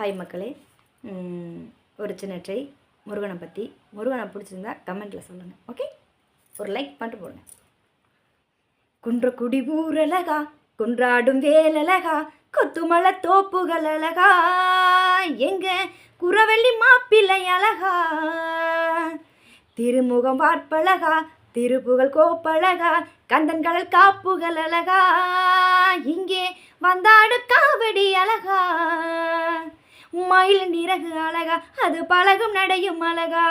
Hi மக்களே, ஒரு சின்ன ட்ரை முருகனை பற்றி. முருகனை பிடிச்சிருந்தா கமெண்ட்டில் சொல்லுங்கள். ஓகே, ஒரு லைக் பண்ணிட்டு போடுங்க. குன்றக்குடி ஊரழகா, குன்றாடும் வேலழகா, கொத்துமலை தோப்புகள் அழகா, எங்க குறவள்ளி மாப்பிள்ளை அழகா, திருமுகம் வார்ப்பழகா, திருப்புகழ் கோப்பழகா, கந்தன்களல் காப்புகள் அழகா, இங்கே வந்தாடு காவடி அழகா, மயில் நிறகு அழகா, அது பழகும் நடையும் அழகா,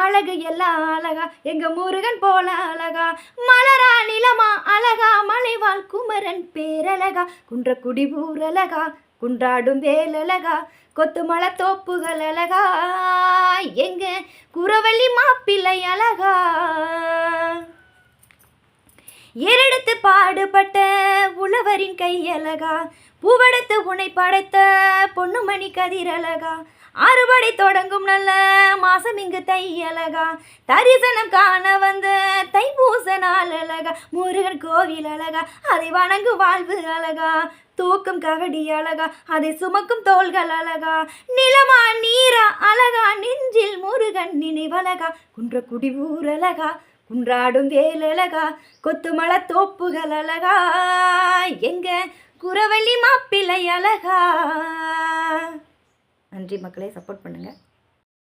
அழகு எல்லாம் அழகா, எங்க முருகன் போல அழகா, மலரா நிலமா அழகா, மலைவாழ் குமரன் பேரழகா, குன்றக்குடி ஊரழகா, குன்றாடும் வேலழகா, கொத்துமலை தோப்புகள் அழகா, எங்க குறவள்ளி மாப்பிள்ளை அழகா. ஏறெடுத்து பாடுபட்ட உழவரின் கையழகா, பூவெடுத்து உனை படைத்த பொன்னுமணி கதிரழகா, அறுபடை தொடங்கும் நல்ல மாசம் இங்கு தையழகா, தரிசனம் காண வந்த தைப்பூச நாள் அழகா, முருகன் கோவில் அழகா, அதை வணங்கு வாழ்வு அழகா, தூக்கும் ககடி அழகா, அதை சுமக்கும் தோள்கள் அழகா, நிலமா நீரா அழகா, நெஞ்சில் முருகன் நினைவழகா, குன்றக்குடி ஊரழகா, குன்றாடும் வேலழகா, கொத்துமலை தோப்புகள் அழகா, எங்க குறவள்ளி மாப்பிள்ளை அழகா. நன்றி மக்களே, சப்போர்ட் பண்ணுங்கள்.